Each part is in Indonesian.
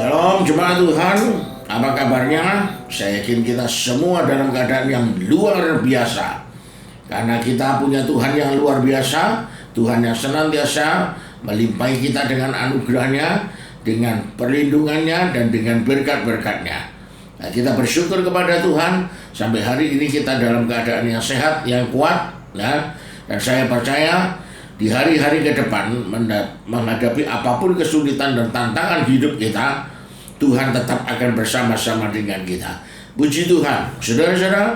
Shalom jemaat Tuhan, apa kabarnya? Saya yakin kita semua dalam keadaan yang luar biasa. Karena kita punya Tuhan yang luar biasa, Tuhan yang senantiasa melimpahi kita dengan anugerahnya, dengan perlindungannya, dan dengan berkat-berkatnya. Nah, kita bersyukur kepada Tuhan, sampai hari ini kita dalam keadaan yang sehat, yang kuat. Nah, dan saya percaya di hari-hari ke depan menghadapi apapun kesulitan dan tantangan hidup kita, Tuhan tetap akan bersama-sama dengan kita. Puji Tuhan. Saudara-saudara,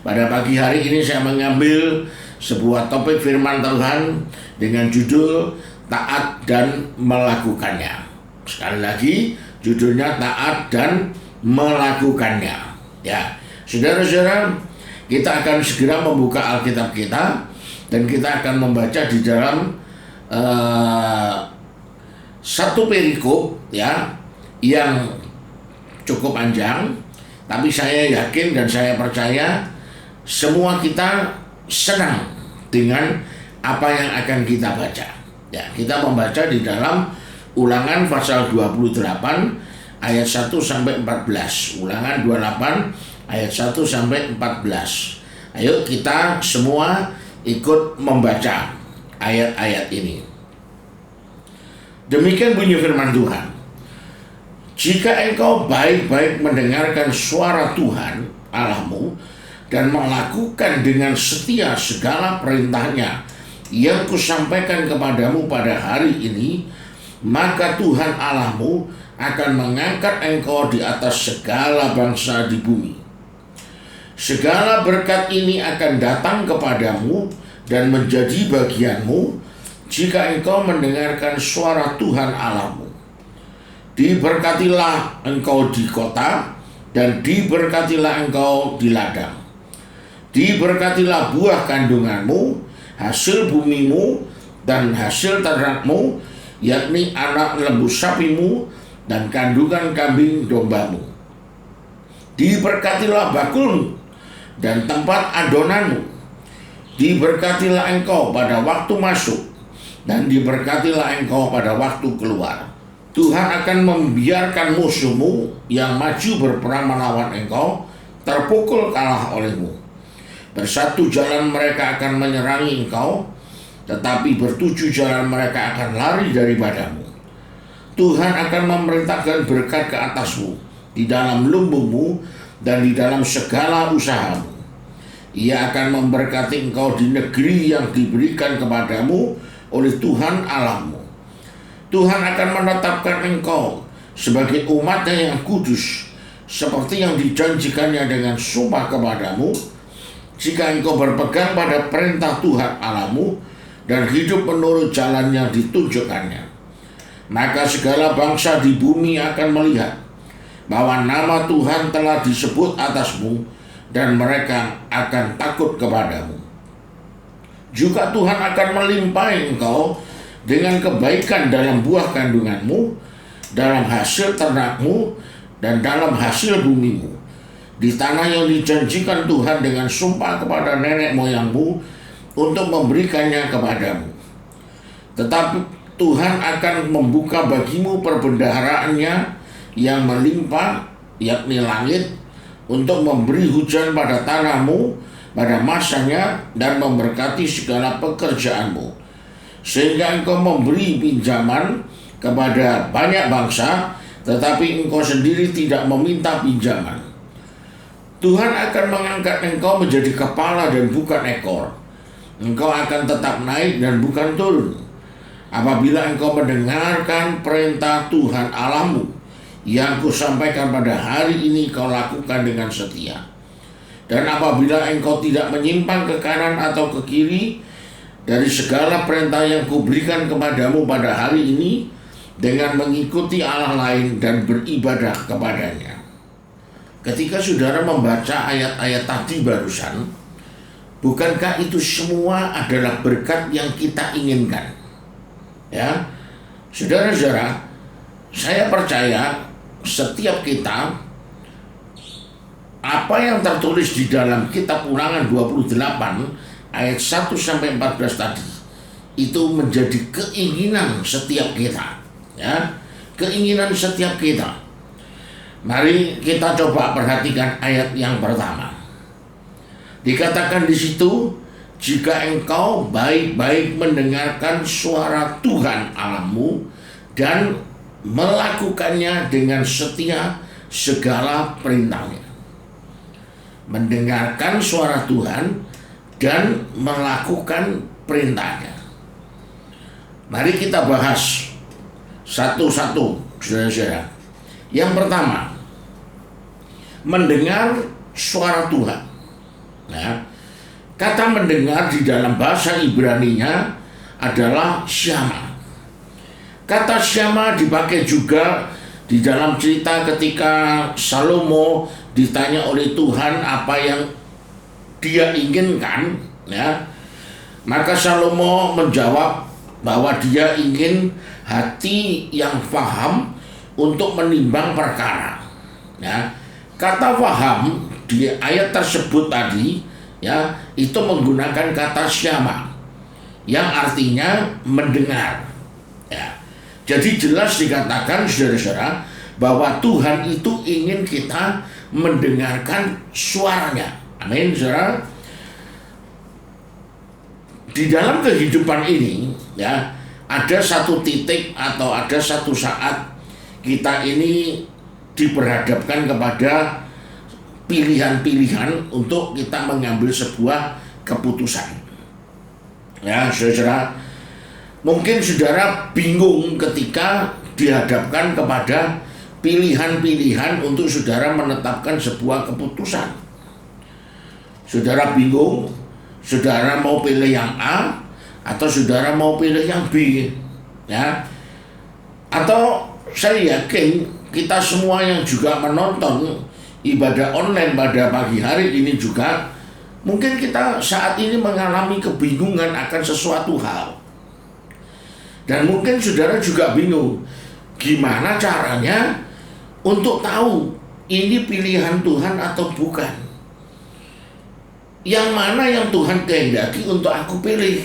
pada pagi hari ini saya mengambil sebuah topik firman Tuhan dengan judul taat dan melakukannya. Sekali lagi, judulnya taat dan melakukannya. Ya, saudara-saudara, kita akan segera membuka Alkitab kita dan kita akan membaca di dalam satu perikop ya yang cukup panjang, tapi saya yakin dan saya percaya semua kita senang dengan apa yang akan kita baca. Ya, kita membaca di dalam Ulangan pasal 28 ayat 1 sampai 14. Ulangan 28 ayat 1 sampai 14. Ayo kita semua ikut membaca ayat-ayat ini. Demikian bunyi firman Tuhan. Jika engkau baik-baik mendengarkan suara Tuhan Allahmu dan melakukan dengan setia segala perintahnya yang kusampaikan kepadamu pada hari ini, maka Tuhan Allahmu akan mengangkat engkau di atas segala bangsa di bumi. Segala berkat ini akan datang kepadamu dan menjadi bagianmu jika engkau mendengarkan suara Tuhan Allahmu. Diberkatilah engkau di kota dan diberkatilah engkau di ladang. Diberkatilah buah kandunganmu, hasil bumimu dan hasil ternakmu, yakni anak lembu sapimu dan kandungan kambing dombamu. Diberkatilah bakulmu dan tempat adonanmu. Diberkatilah engkau pada waktu masuk dan diberkatilah engkau pada waktu keluar. Tuhan akan membiarkan musuhmu yang maju berperang melawan engkau terpukul kalah olehmu. Bersatu jalan mereka akan menyerangi engkau, tetapi bertujuh jalan mereka akan lari daripadamu. Tuhan akan memerintahkan berkat ke atasmu di dalam lumbungmu dan di dalam segala usahamu. Ia akan memberkati engkau di negeri yang diberikan kepadamu oleh Tuhan Allahmu. Tuhan akan menetapkan engkau sebagai umatnya yang kudus, seperti yang dijanjikannya dengan sumpah kepadamu, jika engkau berpegang pada perintah Tuhan Allahmu dan hidup menurut jalan yang ditunjukkannya. Maka segala bangsa di bumi akan melihat bahwa nama Tuhan telah disebut atasmu, dan mereka akan takut kepadamu. Juga Tuhan akan melimpahi engkau dengan kebaikan dalam buah kandunganmu, dalam hasil ternakmu, dan dalam hasil bumimu, di tanah yang dijanjikan Tuhan dengan sumpah kepada nenek moyangmu untuk memberikannya kepadamu. Tetapi Tuhan akan membuka bagimu perbendaharaannya yang melimpah, yakni langit, untuk memberi hujan pada tanahmu pada masanya dan memberkati segala pekerjaanmu, sehingga engkau memberi pinjaman kepada banyak bangsa, tetapi engkau sendiri tidak meminta pinjaman. Tuhan akan mengangkat engkau menjadi kepala dan bukan ekor. Engkau akan tetap naik dan bukan turun, apabila engkau mendengarkan perintah Tuhan Allahmu yang kusampaikan pada hari ini kau lakukan dengan setia. Dan apabila engkau tidak menyimpang ke kanan atau ke kiri dari segala perintah yang kuberikan kepadamu pada hari ini, dengan mengikuti Allah lain dan beribadah kepadanya. Ketika saudara membaca ayat-ayat tadi barusan, bukankah itu semua adalah berkat yang kita inginkan? Ya, saudara-saudara, saya percaya setiap kita, apa yang tertulis di dalam kitab Ulangan 28 ayat 1 sampai 14 tadi, itu menjadi keinginan setiap kita, ya, keinginan setiap kita. Mari kita coba perhatikan ayat yang pertama. Dikatakan di situ, jika engkau baik-baik mendengarkan suara Tuhan Allahmu dan melakukannya dengan setia segala perintahnya. Mendengarkan suara Tuhan dan melakukan perintahnya. Mari kita bahas satu-satu, saudara-saudara. Yang pertama, mendengar suara Tuhan. Nah, kata mendengar di dalam bahasa Ibrani-nya adalah syama. Kata syama dipakai juga di dalam cerita ketika Salomo ditanya oleh Tuhan apa yang dia inginkan, ya. Maka Salomo menjawab bahwa dia ingin hati yang faham untuk menimbang perkara. Ya. Kata faham di ayat tersebut tadi, ya, itu menggunakan kata syama yang artinya mendengar. Ya. Jadi jelas dikatakan, saudara-saudara, bahwa Tuhan itu ingin kita mendengarkan suaranya. Amin, saudara. Di dalam kehidupan ini, ya, ada satu titik atau ada satu saat kita ini diperhadapkan kepada pilihan-pilihan untuk kita mengambil sebuah keputusan. Ya, saudara, mungkin saudara bingung ketika dihadapkan kepada pilihan-pilihan untuk saudara menetapkan sebuah keputusan. Saudara bingung, saudara mau pilih yang A atau saudara mau pilih yang B, ya. Atau saya yakin kita semua yang juga menonton ibadah online pada pagi hari ini juga mungkin kita saat ini mengalami kebingungan akan sesuatu hal. Dan mungkin saudara juga bingung gimana caranya untuk tahu ini pilihan Tuhan atau bukan. Yang mana yang Tuhan kehendaki untuk aku pilih.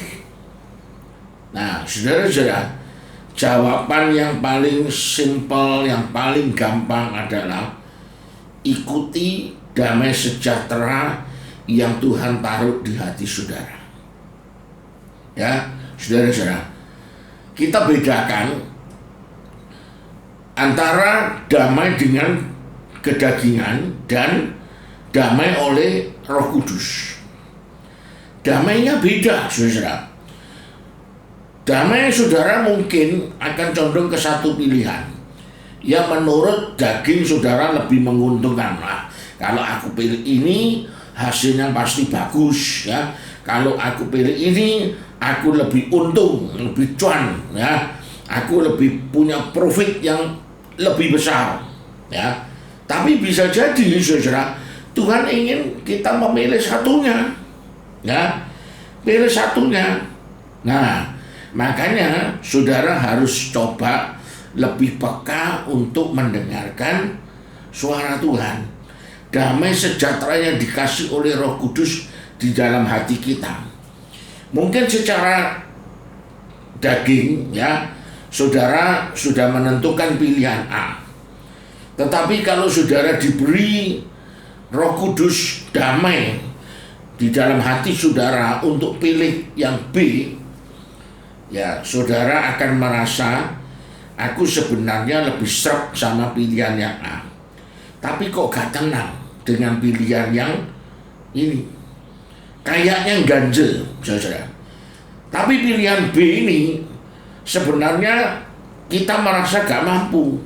Nah, saudara-saudara, jawaban yang paling simpel, yang paling gampang adalah ikuti damai sejahtera yang Tuhan taruh di hati saudara. Ya, saudara-saudara, kita bedakan antara damai dengan kedagingan dan damai oleh Roh Kudus. Damainya beda, saudara. Damai saudara mungkin akan condong ke satu pilihan yang menurut daging saudara lebih menguntungkan. Nah, kalau aku pilih ini hasilnya pasti bagus, ya. Kalau aku pilih ini aku lebih untung, lebih cuan, ya. Aku lebih punya profit yang lebih besar, ya. Tapi bisa jadi saudara, Tuhan ingin kita memilih satunya, ya. Pilih satunya. Nah, makanya saudara harus coba lebih peka untuk mendengarkan suara Tuhan. Damai sejahtera yang dikasih oleh Roh Kudus di dalam hati kita. Mungkin secara daging, ya, saudara sudah menentukan pilihan A. Tetapi kalau saudara diberi Roh Kudus damai di dalam hati saudara untuk pilih yang B, ya, saudara akan merasa aku sebenarnya lebih sreg sama pilihan yang A. Tapi kok gak tenang dengan pilihan yang ini. Kayaknya ganjel, saudara. Tapi pilihan B ini sebenarnya kita merasa gak mampu.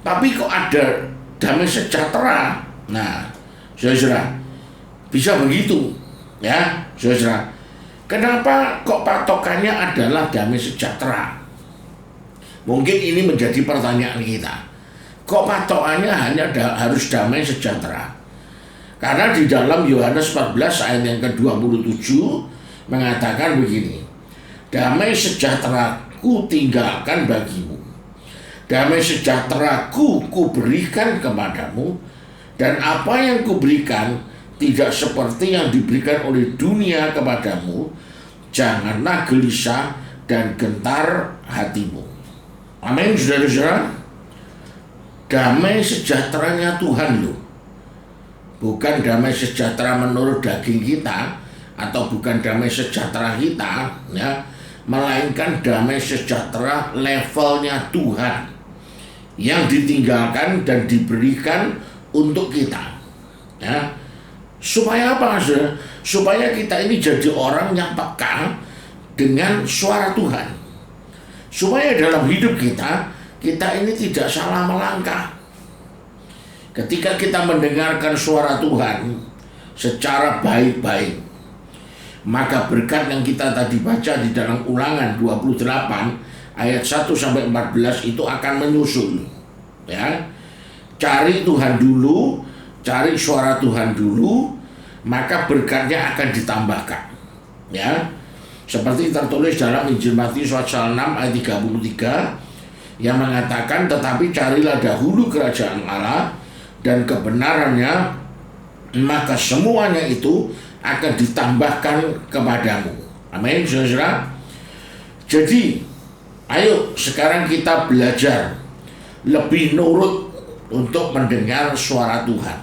Tapi kok ada damai sejahtera. Nah, saudara, bisa begitu, ya, saudara. Kenapa kok patokannya adalah damai sejahtera? Mungkin ini menjadi pertanyaan kita. Kok patokannya hanya harus damai sejahtera? Karena di dalam Yohanes 14 ayat yang ke-27 mengatakan begini. Damai sejahtera-Ku tinggalkan bagimu. Damai sejahtera-Ku kuberikan kepadamu, dan apa yang kuberikan tidak seperti yang diberikan oleh dunia kepadamu. Janganlah gelisah dan gentar hatimu. Amin, saudara-saudara. damai sejahteranya Tuhan loh. Bukan damai sejahtera menurut daging kita, atau bukan damai sejahtera kita, ya, melainkan damai sejahtera levelnya Tuhan yang ditinggalkan dan diberikan untuk kita, ya. Supaya apa, saudara? Supaya kita ini jadi orang yang peka dengan suara Tuhan. Supaya dalam hidup kita ini tidak salah melangkah. Ketika kita mendengarkan suara Tuhan secara baik-baik, maka berkat yang kita tadi baca di dalam Ulangan 28 ayat 1 sampai 14 itu akan menyusul, ya. Cari Tuhan dulu, cari suara Tuhan dulu, maka berkatnya akan ditambahkan, ya. Seperti tertulis dalam Injil Matius pasal 6 ayat 33 yang mengatakan, tetapi carilah dahulu kerajaan Allah dan kebenarannya, maka semuanya itu akan ditambahkan kepadamu. Amin, saudara. Jadi, ayo sekarang kita belajar lebih nurut untuk mendengar suara Tuhan.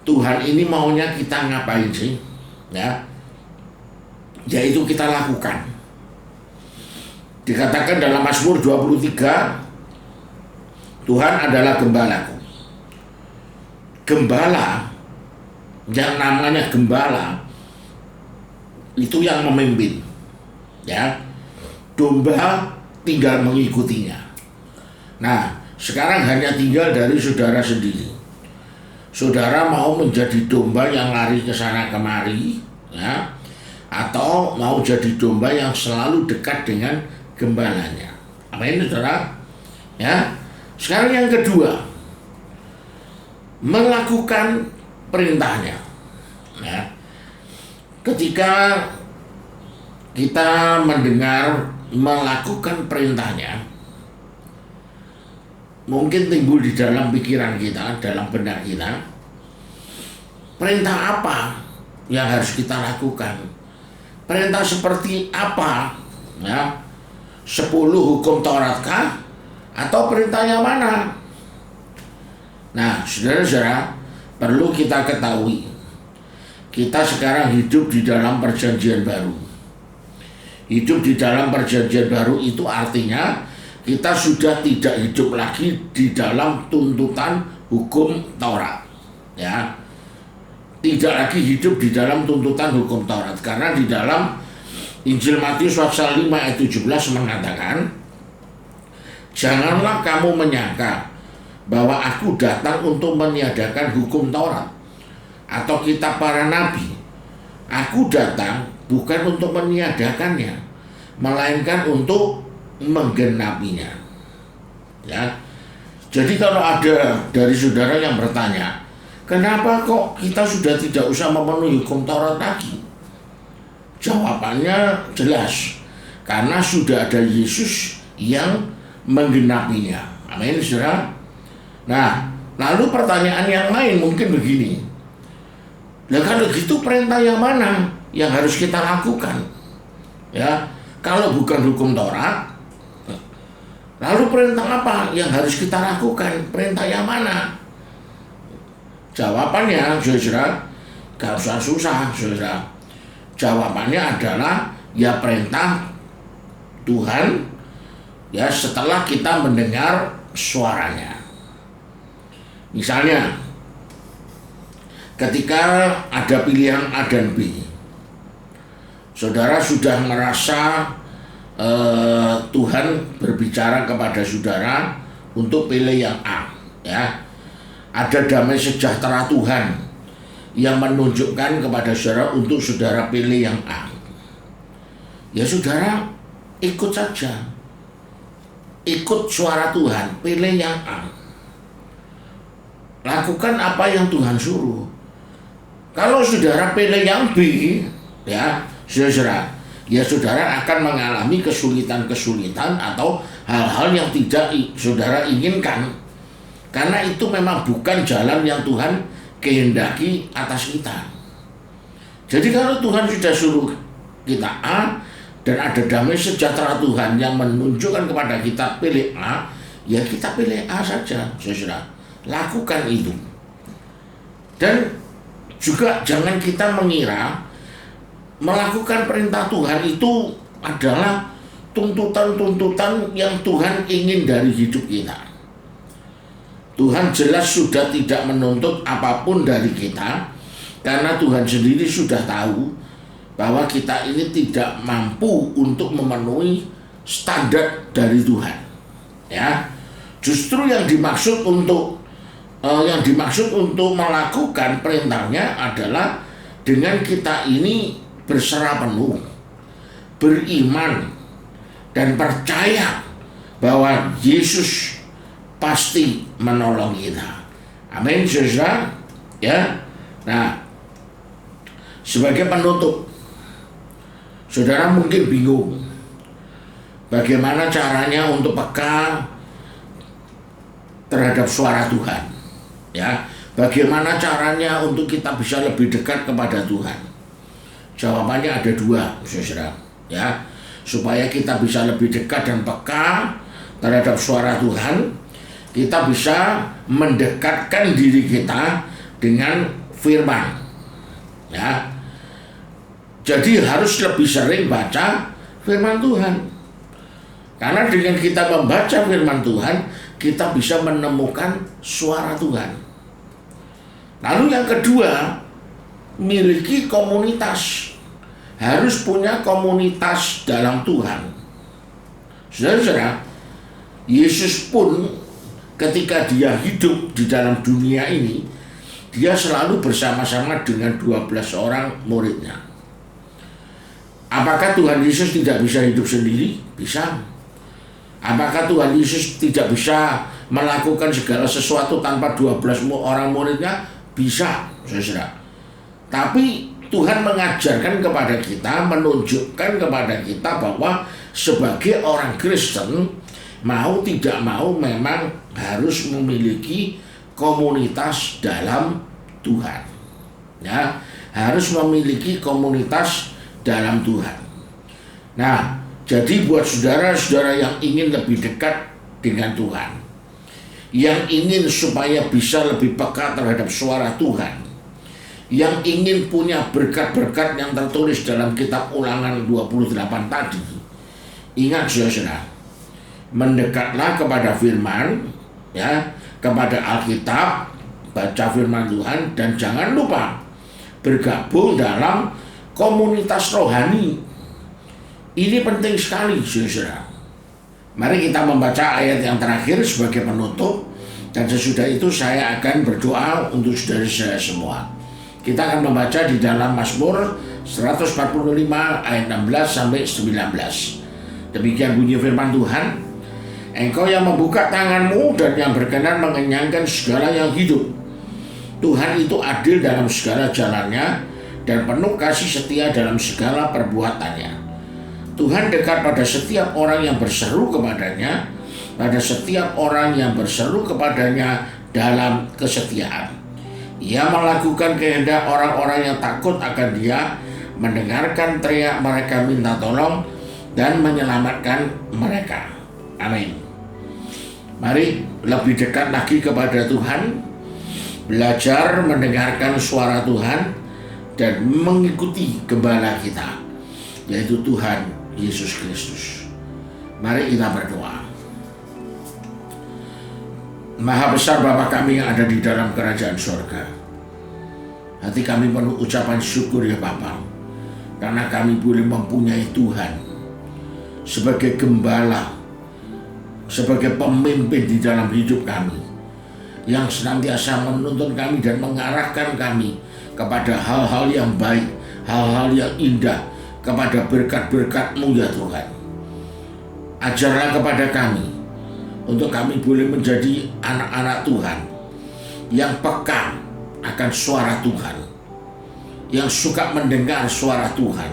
Tuhan ini maunya kita ngapain sih? Ya, yaitu kita lakukan. Dikatakan dalam Mazmur 23, Tuhan adalah gembalaku. Gembala, yang namanya gembala itu yang memimpin, ya. Domba tinggal mengikutinya. Nah, sekarang hanya tinggal dari saudara sendiri. Saudara mau menjadi domba yang lari ke sana kemari, ya, atau mau jadi domba yang selalu dekat dengan gembalanya. Amin, saudara. Ya. Sekarang yang kedua, melakukan perintahnya. Ya. Ketika kita mendengar melakukan perintahnya, mungkin timbul di dalam pikiran kita, dalam benak kita, perintah apa yang harus kita lakukan? Perintah seperti apa? Ya, 10 hukum Taurat kah? Atau perintah yang mana? Nah, saudara-saudara, perlu kita ketahui, kita sekarang hidup di dalam perjanjian baru. Hidup di dalam perjanjian baru itu artinya kita sudah tidak hidup lagi di dalam tuntutan hukum Taurat, ya. Tidak lagi hidup di dalam tuntutan hukum Taurat, karena di dalam Injil Matius pasal 5 ayat 17 mengatakan, janganlah kamu menyangka bahwa aku datang untuk meniadakan hukum Taurat atau kitab para nabi. Aku datang bukan untuk meniadakannya, melainkan untuk menggenapinya. Ya. Jadi kalau ada dari saudara yang bertanya, kenapa kok kita sudah tidak usah memenuhi hukum Taurat lagi? Jawabannya jelas, karena sudah ada Yesus yang menggenapinya. Amin, saudara. Nah, lalu pertanyaan yang lain mungkin begini. Nah, kalau gitu perintah yang mana yang harus kita lakukan? Ya, kalau bukan hukum Taurat, lalu perintah apa yang harus kita lakukan? Perintah yang mana? Jawabannya, saudara, gak usah susah, saudara. Jawabannya adalah ya perintah Tuhan, ya setelah kita mendengar suaranya. Misalnya, ketika ada pilihan A dan B, saudara sudah merasa Tuhan berbicara kepada saudara untuk pilih yang A, ya. Ada damai sejahtera Tuhan yang menunjukkan kepada saudara untuk saudara pilih yang A. Ya saudara ikut saja, ikut suara Tuhan, pilih yang A. Lakukan apa yang Tuhan suruh. Kalau saudara pilih yang B, ya saudara, ya saudara akan mengalami kesulitan-kesulitan atau hal-hal yang tidak saudara inginkan, karena itu memang bukan jalan yang Tuhan kehendaki atas kita. Jadi kalau Tuhan sudah suruh kita A dan ada damai sejahtera Tuhan yang menunjukkan kepada kita pilih A, ya kita pilih A saja, saudara. Lakukan itu. Dan juga jangan kita mengira melakukan perintah Tuhan itu adalah tuntutan-tuntutan yang Tuhan ingin dari hidup kita. Tuhan jelas sudah tidak menuntut apapun dari kita, karena Tuhan sendiri sudah tahu bahwa kita ini tidak mampu untuk memenuhi standar dari Tuhan. Ya, justru yang dimaksud untuk melakukan perintahnya adalah dengan kita ini berserah penuh, beriman, dan percaya bahwa Yesus pasti menolong kita. Amin, saudara. Ya, nah, sebagai penutup, saudara mungkin bingung bagaimana caranya untuk peka terhadap suara Tuhan. Ya, bagaimana caranya untuk kita bisa lebih dekat kepada Tuhan? Jawabannya ada dua, saudara. Ya, supaya kita bisa lebih dekat dan peka terhadap suara Tuhan, kita bisa mendekatkan diri kita dengan firman. Ya, jadi harus lebih sering baca firman Tuhan. Karena dengan kita membaca firman Tuhan, kita bisa menemukan suara Tuhan. Lalu yang kedua, miliki komunitas. Harus punya komunitas dalam Tuhan. Saudara-saudara, Yesus pun ketika dia hidup di dalam dunia ini, dia selalu bersama-sama dengan 12 orang muridnya. Apakah Tuhan Yesus tidak bisa hidup sendiri? Bisa. Apakah Tuhan Yesus tidak bisa melakukan segala sesuatu tanpa 12 orang muridnya? Bisa, saudara. Tapi Tuhan mengajarkan kepada kita, menunjukkan kepada kita bahwa sebagai orang Kristen, mau tidak mau memang harus memiliki komunitas dalam Tuhan. Ya, harus memiliki komunitas dalam Tuhan. Nah, jadi buat saudara-saudara yang ingin lebih dekat dengan Tuhan, yang ingin supaya bisa lebih peka terhadap suara Tuhan, yang ingin punya berkat-berkat yang tertulis dalam kitab Ulangan 28 tadi, ingat saudara, mendekatlah kepada firman, ya, kepada Alkitab, baca firman Tuhan, dan jangan lupa bergabung dalam komunitas rohani. Ini penting sekali, saudara. Mari kita membaca ayat yang terakhir sebagai penutup, dan sesudah itu saya akan berdoa untuk saudara-saudara semua. Kita akan membaca di dalam Mazmur 145 ayat 16 sampai 19. Demikian bunyi firman Tuhan. Engkau yang membuka tanganmu dan yang berkenan mengenyangkan segala yang hidup. Tuhan itu adil dalam segala jalannya dan penuh kasih setia dalam segala perbuatannya. Tuhan dekat pada setiap orang yang berseru kepadanya, pada setiap orang yang berseru kepadanya dalam kesetiaan. Ia melakukan kehendak orang-orang yang takut akan Dia, mendengarkan teriak mereka minta tolong, dan menyelamatkan mereka. Amin. Mari lebih dekat lagi kepada Tuhan, belajar mendengarkan suara Tuhan, dan mengikuti gembala kita, yaitu Tuhan Yesus Kristus. Mari kita berdoa. Maha besar Bapa kami yang ada di dalam kerajaan surga, hati kami penuh ucapan syukur ya Bapa, karena kami boleh mempunyai Tuhan sebagai gembala, sebagai pemimpin di dalam hidup kami, yang senantiasa menuntun kami dan mengarahkan kami kepada hal-hal yang baik, hal-hal yang indah, kepada berkat-berkat-Mu ya Tuhan. Ajarlah kepada kami untuk kami boleh menjadi anak-anak Tuhan yang peka akan suara Tuhan, yang suka mendengar suara Tuhan.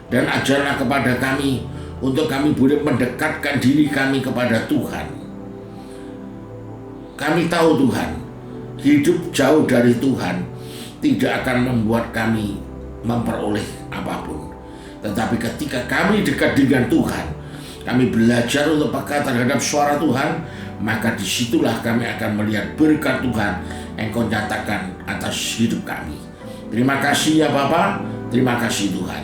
Dan ajarlah kepada kami untuk kami boleh mendekatkan diri kami kepada Tuhan. Kami tahu Tuhan, hidup jauh dari Tuhan tidak akan membuat kami memperoleh apapun. Tetapi ketika kami dekat dengan Tuhan, kami belajar untuk peka terhadap suara Tuhan, maka disitulah kami akan melihat berkat Tuhan Engkau nyatakan atas hidup kami. Terima kasih ya Bapa, terima kasih Tuhan.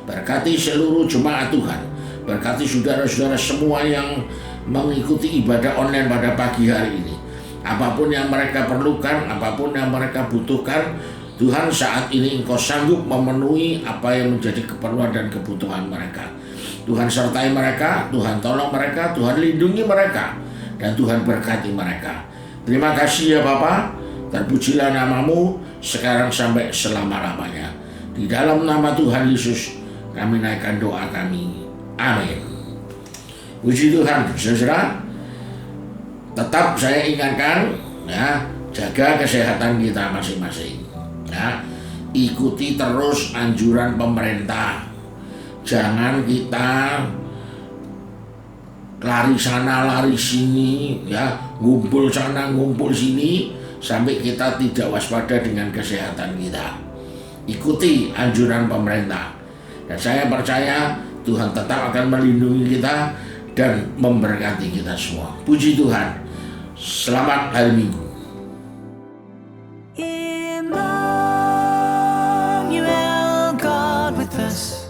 Berkati seluruh jemaat Tuhan, berkati saudara-saudara semua yang mengikuti ibadah online pada pagi hari ini. Apapun yang mereka perlukan, apapun yang mereka butuhkan, Tuhan saat ini Engkau sanggup memenuhi apa yang menjadi keperluan dan kebutuhan mereka. Tuhan sertai mereka, Tuhan tolong mereka, Tuhan lindungi mereka, dan Tuhan berkati mereka. Terima kasih ya Bapa, terpujilah namamu sekarang sampai selama-lamanya. Di dalam nama Tuhan Yesus kami naikkan doa kami. Amin. Puji Tuhan, saudara. Tetap saya ingatkan, ya, jaga kesehatan kita masing-masing. Ya, ikuti terus anjuran pemerintah. Jangan kita lari sana lari sini, ya, ngumpul sana ngumpul sini, sampai kita tidak waspada dengan kesehatan kita. Ikuti anjuran pemerintah, dan saya percaya Tuhan tetap akan melindungi kita dan memberkati kita semua. Puji Tuhan. Selamat hari Minggu. Emmanuel, God with us.